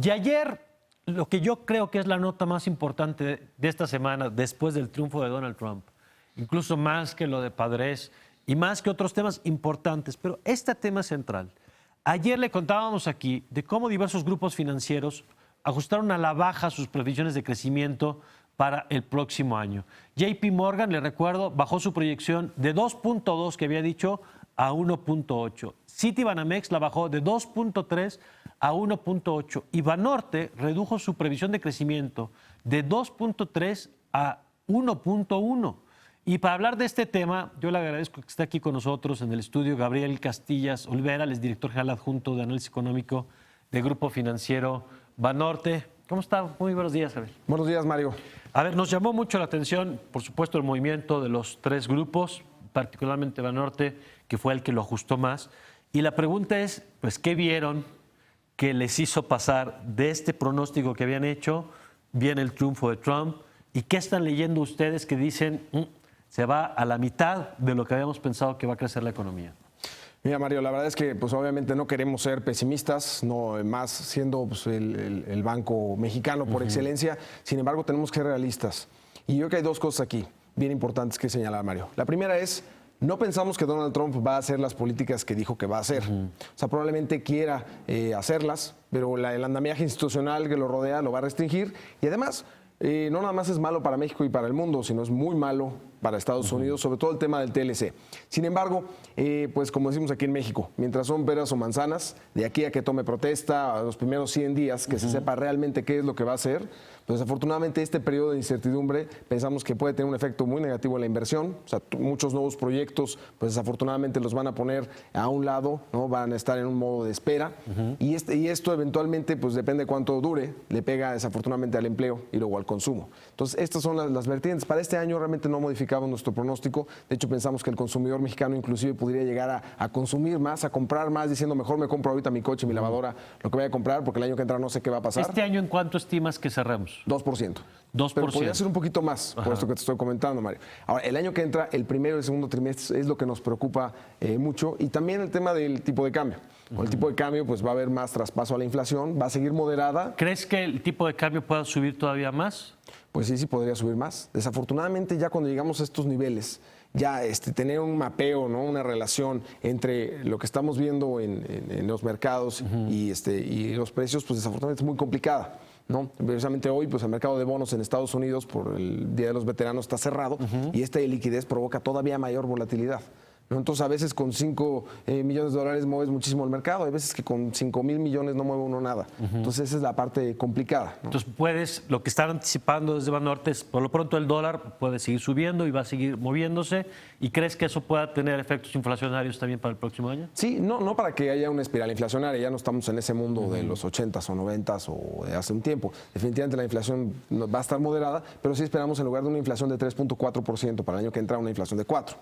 Y ayer, lo que yo creo que es la nota más importante de esta semana, después del triunfo de Donald Trump, incluso más que lo de Padres y más que otros temas importantes, pero este tema central. Ayer le contábamos aquí de cómo diversos grupos financieros ajustaron a la baja sus previsiones de crecimiento para el próximo año. JP Morgan, le recuerdo, bajó su proyección de 2.2 que había dicho a 1.8. Citibanamex la bajó de 2.3 a 1.8 y Banorte redujo su previsión de crecimiento de 2.3 a 1.1. Y para hablar de este tema, yo le agradezco que esté aquí con nosotros en el estudio Gabriel Castillas Olvera, el director general adjunto de análisis económico de Grupo Financiero Banorte. ¿Cómo está? Muy buenos días, Gabriel. Buenos días, Mario. A ver, nos llamó mucho la atención, por supuesto, el movimiento de los tres grupos, particularmente Banorte, que fue el que lo ajustó más. Y la pregunta es, pues, ¿qué vieron que les hizo pasar de este pronóstico que habían hecho? Viene el triunfo de Trump. ¿Y qué están leyendo ustedes que dicen se va a la mitad de lo que habíamos pensado que va a crecer la economía? Mira, Mario, la verdad es que pues obviamente no queremos ser pesimistas, no más siendo pues, el banco mexicano por excelencia. Sin embargo, tenemos que ser realistas. Y yo creo que hay dos cosas aquí bien importantes que señalar, Mario. La primera es, no pensamos que Donald Trump va a hacer las políticas que dijo que va a hacer. O sea, probablemente quiera hacerlas, pero el andamiaje institucional que lo rodea lo va a restringir. Y además, no nada más es malo para México y para el mundo, sino es muy malo para Estados Unidos, sobre todo el tema del TLC. Sin embargo, pues como decimos aquí en México, mientras son peras o manzanas, de aquí a que tome protesta, a los primeros 100 días, que se sepa realmente qué es lo que va a hacer, pues desafortunadamente este periodo de incertidumbre pensamos que puede tener un efecto muy negativo en la inversión. O sea, muchos nuevos proyectos, pues desafortunadamente los van a poner a un lado, ¿no? Van a estar en un modo de espera. Y esto eventualmente, pues depende de cuánto dure, le pega desafortunadamente al empleo y luego al consumo. Entonces, estas son las vertientes. Para este año realmente no modificamos nuestro pronóstico. De hecho, pensamos que el consumidor mexicano inclusive podría llegar a consumir más, a comprar más, diciendo mejor me compro ahorita mi coche, mi lavadora, lo que voy a comprar, porque el año que entra no sé qué va a pasar. ¿Este año en cuánto estimas que cerremos? 2%. 2%. Pero podría ser un poquito más, por esto que te estoy comentando, Mario. Ahora, el año que entra, el primero y el segundo trimestre es lo que nos preocupa mucho. Y también el tema del tipo de cambio. Con el tipo de cambio, pues va a haber más traspaso a la inflación, va a seguir moderada. ¿Crees que el tipo de cambio pueda subir todavía más? Pues sí, podría subir más. Desafortunadamente, ya cuando llegamos a estos niveles, ya tener un mapeo, ¿no? Una relación entre lo que estamos viendo en los mercados y los precios, pues desafortunadamente es muy complicada, ¿no? Precisamente hoy, pues el mercado de bonos en Estados Unidos por el Día de los Veteranos está cerrado y esta liquidez provoca todavía mayor volatilidad, ¿no? Entonces, a veces con 5 millones de dólares mueves muchísimo el mercado, hay veces que con 5,000 millones no mueve uno nada. Entonces, esa es la parte complicada, ¿no? Entonces, lo que están anticipando desde Banorte es, por lo pronto, el dólar puede seguir subiendo y va a seguir moviéndose. ¿Y crees que eso pueda tener efectos inflacionarios también para el próximo año? Sí, no para que haya una espiral inflacionaria, ya no estamos en ese mundo de los 80s o 90s o de hace un tiempo. Definitivamente la inflación va a estar moderada, pero sí esperamos en lugar de una inflación de 3.4% para el año que entra, una inflación de 4%.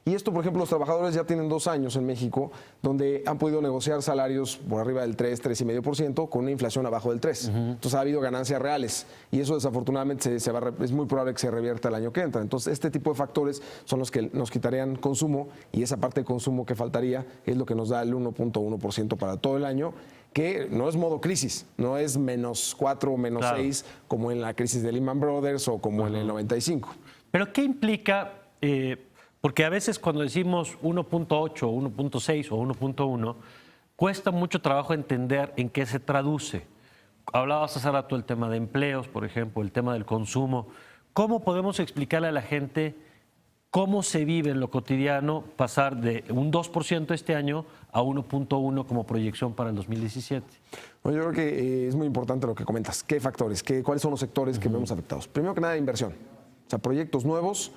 Y esto, por ejemplo, los trabajadores ya tienen 2 años en México donde han podido negociar salarios por arriba del 3,5% con una inflación abajo del 3%. Entonces ha habido ganancias reales y eso desafortunadamente es muy probable que se revierta el año que entra. Entonces este tipo de factores son los que nos quitarían consumo y esa parte de consumo que faltaría es lo que nos da el 1.1% para todo el año, que no es modo crisis, no es -4 o -6 como en la crisis de Lehman Brothers o como en el 95. ¿Pero qué implica? Porque a veces cuando decimos 1.8, 1.6 o 1.1, cuesta mucho trabajo entender en qué se traduce. Hablabas hace rato del tema de empleos, por ejemplo, el tema del consumo. ¿Cómo podemos explicarle a la gente cómo se vive en lo cotidiano pasar de un 2% este año a 1.1 como proyección para el 2017? Bueno, yo creo que es muy importante lo que comentas. ¿Qué factores? ¿Cuáles son los sectores que vemos afectados? Primero que nada, inversión. O sea, proyectos nuevos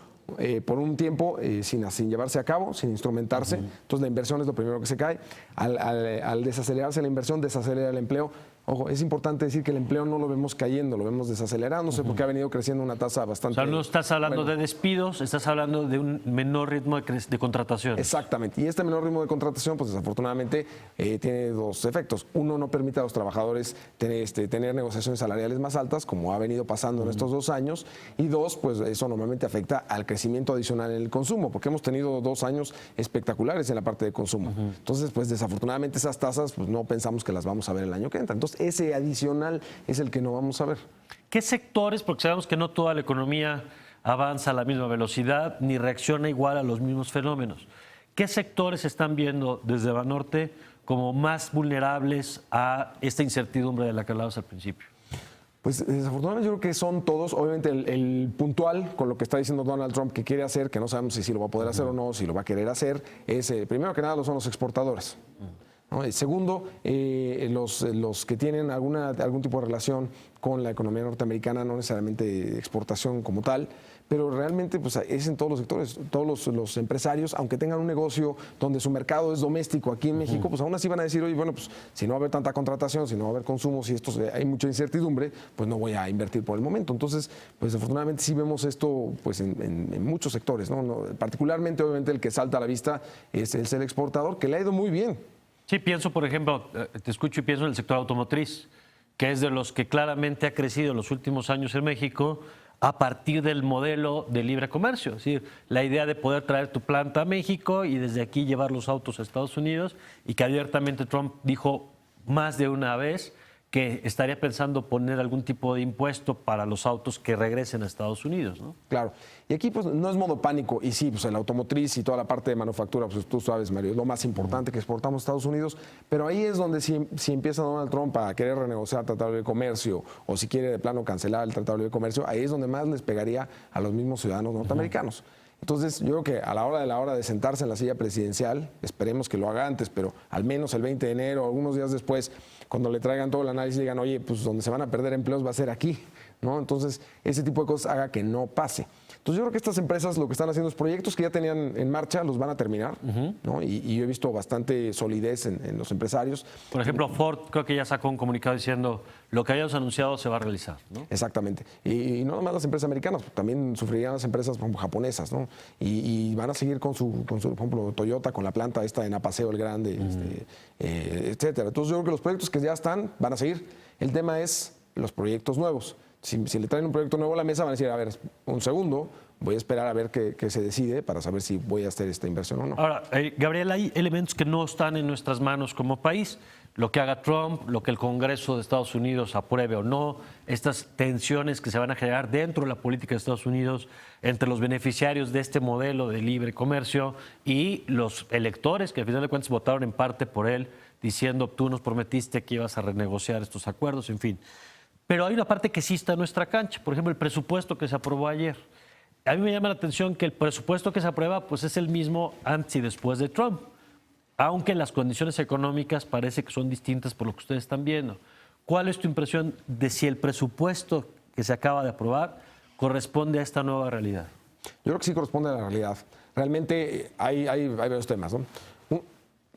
por un tiempo sin llevarse a cabo, sin instrumentarse. Entonces la inversión es lo primero que se cae. Al desacelerarse la inversión, desacelera el empleo. Ojo, es importante decir que el empleo no lo vemos cayendo, lo vemos desacelerándose porque ha venido creciendo una tasa bastante... O sea, no estás hablando de despidos, estás hablando de un menor ritmo de contratación. Exactamente. Y este menor ritmo de contratación, pues desafortunadamente, tiene 2 efectos. Uno, no permite a los trabajadores tener negociaciones salariales más altas, como ha venido pasando en estos 2 años. Y 2, pues eso normalmente afecta al crecimiento adicional en el consumo, porque hemos tenido 2 años espectaculares en la parte de consumo. Entonces, pues desafortunadamente esas tasas, pues no pensamos que las vamos a ver el año que entra. Entonces, ese adicional es el que no vamos a ver. ¿Qué sectores? Porque sabemos que no toda la economía avanza a la misma velocidad ni reacciona igual a los mismos fenómenos. ¿Qué sectores están viendo desde Banorte como más vulnerables a esta incertidumbre de la que hablabas al principio? Pues desafortunadamente yo creo que son todos, obviamente el puntual con lo que está diciendo Donald Trump que quiere hacer, que no sabemos si lo va a poder hacer o no, si lo va a querer hacer, es primero que nada son los exportadores. ¿No? Y segundo, los que tienen algún tipo de relación con la economía norteamericana, no necesariamente exportación como tal, pero realmente pues, es en todos los sectores, todos los empresarios, aunque tengan un negocio donde su mercado es doméstico aquí en México, pues aún así van a decir, oye, bueno, pues si no va a haber tanta contratación, si no va a haber consumo, si hay mucha incertidumbre, pues no voy a invertir por el momento. Entonces, pues afortunadamente sí vemos esto pues, en muchos sectores, ¿no? Particularmente, obviamente, el que salta a la vista es el ser exportador, que le ha ido muy bien. Sí, pienso, por ejemplo, te escucho y pienso en el sector automotriz, que es de los que claramente ha crecido en los últimos años en México a partir del modelo de libre comercio. Es decir, la idea de poder traer tu planta a México y desde aquí llevar los autos a Estados Unidos, y que abiertamente Trump dijo más de una vez que estaría pensando poner algún tipo de impuesto para los autos que regresen a Estados Unidos, ¿no? Claro. Y aquí pues no es modo pánico. Y sí, pues el automotriz y toda la parte de manufactura, pues tú sabes, Mario, es lo más importante que exportamos a Estados Unidos. Pero ahí es donde si empieza Donald Trump a querer renegociar el Tratado de Comercio o si quiere de plano cancelar el Tratado de Comercio, ahí es donde más les pegaría a los mismos ciudadanos norteamericanos. Entonces, yo creo que a la hora de sentarse en la silla presidencial, esperemos que lo haga antes, pero al menos el 20 de enero, algunos días después, cuando le traigan todo el análisis, digan, oye, pues donde se van a perder empleos va a ser aquí, ¿no? Entonces, ese tipo de cosas haga que no pase. Entonces, yo creo que estas empresas lo que están haciendo es proyectos que ya tenían en marcha, los van a terminar, ¿no? Y yo he visto bastante solidez en los empresarios. Por ejemplo, Ford creo que ya sacó un comunicado diciendo lo que hayamos anunciado se va a realizar, ¿no? Exactamente. Y no nomás las empresas americanas, también sufrirían las empresas japonesas, ¿no? Y van a seguir con su, por ejemplo, Toyota, con la planta esta en Apaseo el Grande, etcétera. Entonces, yo creo que los proyectos que ya están van a seguir. El tema es los proyectos nuevos. Si le traen un proyecto nuevo a la mesa, van a decir, a ver, un segundo, voy a esperar a ver qué se decide para saber si voy a hacer esta inversión o no. Ahora, Gabriel, hay elementos que no están en nuestras manos como país. Lo que haga Trump, lo que el Congreso de Estados Unidos apruebe o no, estas tensiones que se van a generar dentro de la política de Estados Unidos entre los beneficiarios de este modelo de libre comercio y los electores que al final de cuentas votaron en parte por él, diciendo tú nos prometiste que ibas a renegociar estos acuerdos, en fin. Pero hay una parte que sí está en nuestra cancha, por ejemplo, el presupuesto que se aprobó ayer. A mí me llama la atención que el presupuesto que se aprueba pues es el mismo antes y después de Trump, aunque las condiciones económicas parece que son distintas por lo que ustedes están viendo. ¿Cuál es tu impresión de si el presupuesto que se acaba de aprobar corresponde a esta nueva realidad? Yo creo que sí corresponde a la realidad. Realmente hay varios temas, ¿no?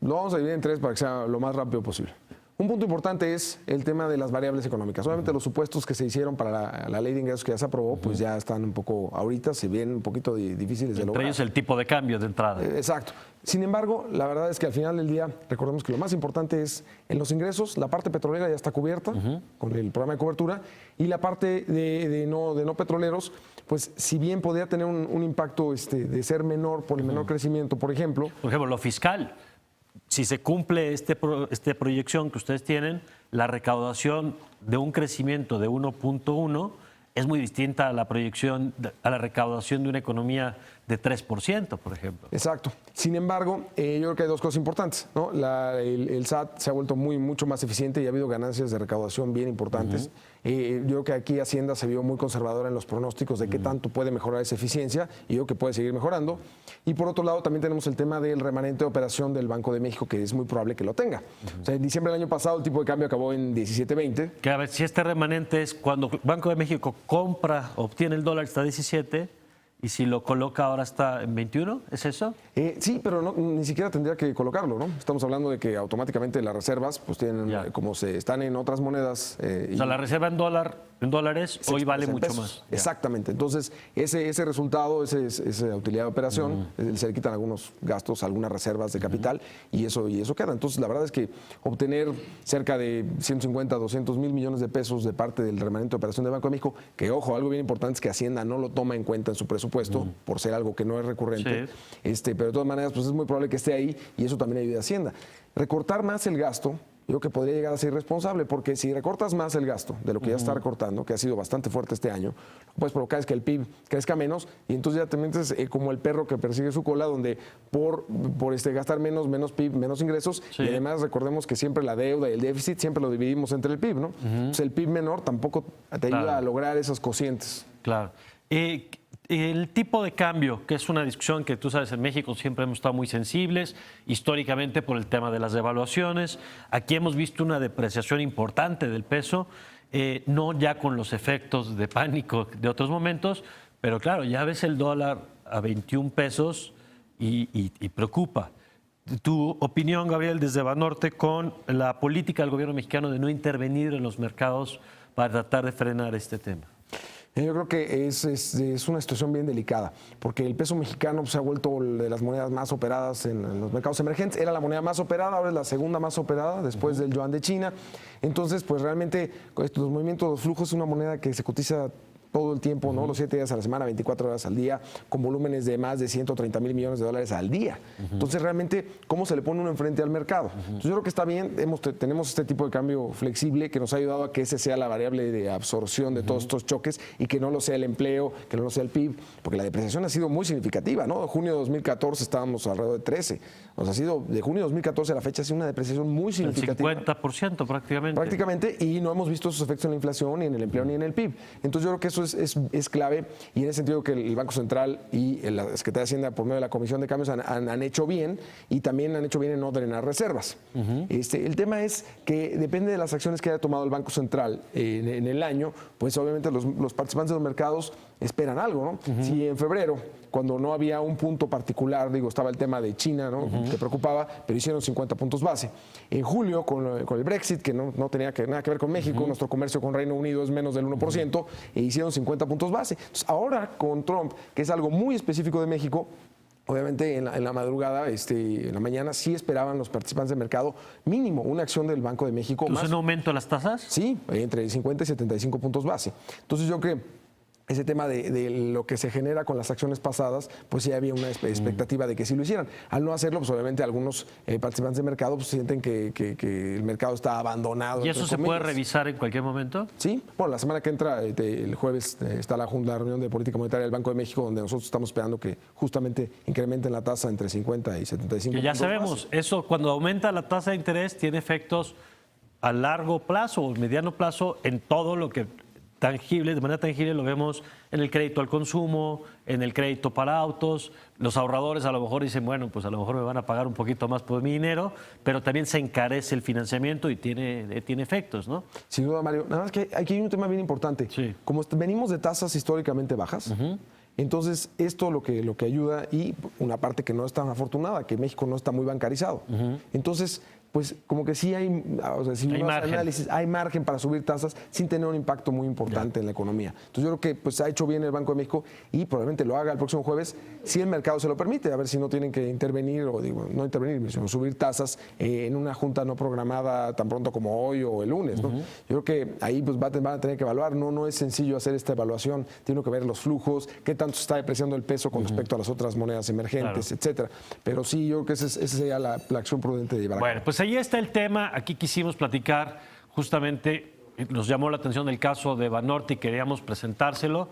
Lo vamos a dividir en tres para que sea lo más rápido posible. Un punto importante es el tema de las variables económicas. Obviamente los supuestos que se hicieron para la ley de ingresos que ya se aprobó, pues ya están un poco ahorita, se ven un poquito difíciles de lograr. Entre ellos el tipo de cambio de entrada. Exacto. Sin embargo, la verdad es que al final del día, recordemos que lo más importante es en los ingresos, la parte petrolera ya está cubierta con el programa de cobertura y la parte de no petroleros, pues si bien podría tener un impacto de ser menor por el menor crecimiento, por ejemplo. Por ejemplo, lo fiscal. Si se cumple esta proyección que ustedes tienen, la recaudación de un crecimiento de 1.1 es muy distinta a la proyección, a la recaudación de una economía de 3%, por ejemplo. Exacto. Sin embargo, yo creo que hay dos cosas importantes, ¿no? El SAT se ha vuelto mucho más eficiente y ha habido ganancias de recaudación bien importantes. Yo creo que aquí Hacienda se vio muy conservadora en los pronósticos de qué tanto puede mejorar esa eficiencia y yo creo que puede seguir mejorando. Y por otro lado, también tenemos el tema del remanente de operación del Banco de México, que es muy probable que lo tenga. O sea, en diciembre del año pasado el tipo de cambio acabó en 17.20. Que a ver, si este remanente es cuando el Banco de México compra, obtiene el dólar, está a 17, y si lo coloca ahora está en 21, ¿es eso? Sí, pero ni siquiera tendría que colocarlo, ¿no? Estamos hablando de que automáticamente las reservas, pues tienen, como se están en otras monedas. O sea, la reserva en dólares hoy vale mucho pesos. más. Exactamente. Entonces, ese resultado, esa utilidad de operación, se le quitan algunos gastos, algunas reservas de capital y eso queda. Entonces, la verdad es que obtener cerca de 150, 200 mil millones de pesos de parte del remanente de operación del Banco de México, que ojo, algo bien importante es que Hacienda no lo toma en cuenta en su presupuesto por ser algo que no es recurrente. Sí. Pero de todas maneras, pues es muy probable que esté ahí y eso también ayuda a Hacienda. Recortar más el gasto yo creo que podría llegar a ser irresponsable, porque si recortas más el gasto de lo que ya está recortando, que ha sido bastante fuerte este año, lo que puedes provocar es que el PIB crezca menos y entonces ya te metes como el perro que persigue su cola, donde por gastar menos PIB, menos ingresos, Sí. y además recordemos que siempre la deuda y el déficit siempre lo dividimos entre el PIB, ¿no? Entonces el PIB menor tampoco te ayuda Claro. a lograr esos cocientes. Claro. El tipo de cambio, que es una discusión que tú sabes, en México siempre hemos estado muy sensibles, históricamente por el tema de las devaluaciones. Aquí hemos visto una depreciación importante del peso, no ya con los efectos de pánico de otros momentos, pero claro, ya ves el dólar a 21 pesos y preocupa. Tu opinión, Gabriel, desde Banorte, con la política del gobierno mexicano de no intervenir en los mercados para tratar de frenar este tema. Yo creo que es una situación bien delicada, porque el peso mexicano se ha vuelto de las monedas más operadas en los mercados emergentes. Era la moneda más operada, ahora es la segunda más operada después del yuan de China. Entonces, pues realmente los movimientos, los flujos, es una moneda que se cotiza todo el tiempo, ¿no? Los 7 días a la semana, 24 horas al día, con volúmenes de más de 130 mil millones de dólares al día. Entonces, realmente, ¿cómo se le pone uno enfrente al mercado? Entonces, yo creo que está bien, tenemos este tipo de cambio flexible que nos ha ayudado a que ese sea la variable de absorción de todos estos choques y que no lo sea el empleo, que no lo sea el PIB, porque la depreciación ha sido muy significativa, ¿no? En junio de 2014 estábamos alrededor de 13. O sea, ha sido de junio de 2014 a la fecha ha sido una depreciación muy El significativa. 50% prácticamente. Prácticamente, y no hemos visto esos efectos en la inflación, ni en el empleo, ni en el PIB. Entonces yo creo que eso es clave, y en ese sentido que el Banco Central y la Secretaría de Hacienda por medio de la Comisión de Cambios han hecho bien, y también han hecho bien en no drenar reservas. El tema es que depende de las acciones que haya tomado el Banco Central en el año, pues obviamente los participantes de los mercados esperan algo, ¿no? Si en febrero, cuando no había un punto particular, estaba el tema de China, ¿no? Que preocupaba, pero hicieron 50 puntos base. En julio, con el Brexit, que no tenía nada que ver con México, nuestro comercio con Reino Unido es menos del 1%, e hicieron 50 puntos base. Entonces, ahora con Trump, que es algo muy específico de México, obviamente en la madrugada, en la mañana, sí esperaban los participantes del mercado mínimo una acción del Banco de México. ¿Entonces un aumento de las tasas? Sí, entre 50 y 75 puntos base. Entonces yo creo que ese tema de lo que se genera con las acciones pasadas, pues sí había una expectativa de que sí lo hicieran. Al no hacerlo, pues obviamente algunos participantes del mercado pues, sienten que el mercado está abandonado. ¿Y eso se puede revisar en cualquier momento? Sí, bueno, la semana que entra, el jueves, está la reunión de política monetaria del Banco de México, donde nosotros estamos esperando que justamente incrementen la tasa entre 50 y 75 Que ya puntos sabemos, base. eso cuando aumenta la tasa de interés tiene efectos a largo plazo o mediano plazo en todo lo que tangible, de manera tangible lo vemos en el crédito al consumo, en el crédito para autos. Los ahorradores a lo mejor dicen, bueno, pues a lo mejor me van a pagar un poquito más por mi dinero, pero también se encarece el financiamiento y tiene efectos, ¿no? Sin duda, Mario. Nada más que aquí hay un tema bien importante. Sí. Como venimos de tasas históricamente bajas, entonces esto lo que ayuda, y una parte que no es tan afortunada, que México no está muy bancarizado. Entonces, pues como que sí hay, o sea, si Hay uno hace margen. análisis, hay margen para subir tasas sin tener un impacto muy importante en la economía. Entonces yo creo que pues ha hecho bien el Banco de México y probablemente lo haga el próximo jueves si el mercado se lo permite, a ver si no tienen que intervenir, o no intervenir, sino subir tasas en una junta no programada tan pronto como hoy o el lunes, ¿no? Yo creo que ahí pues van a tener que evaluar, no es sencillo hacer esta evaluación, tiene que ver los flujos, qué tanto se está depreciando el peso con respecto a las otras monedas emergentes, etcétera. Pero sí, yo creo que esa sería la acción prudente de llevar a cabo. Bueno, pues ahí está el tema. Aquí quisimos platicar justamente, nos llamó la atención el caso de Banorte y queríamos presentárselo.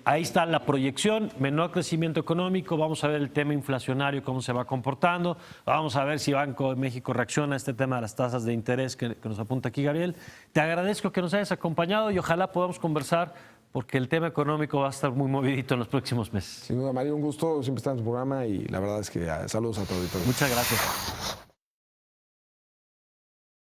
Ahí está la proyección, menor crecimiento económico, vamos a ver el tema inflacionario, cómo se va comportando, vamos a ver si Banco de México reacciona a este tema de las tasas de interés que nos apunta aquí Gabriel. Te agradezco que nos hayas acompañado y ojalá podamos conversar porque el tema económico va a estar muy movidito en los próximos meses. Sin duda, Mario, un gusto siempre estar en tu programa y la verdad es que saludos a todos. Muchas gracias.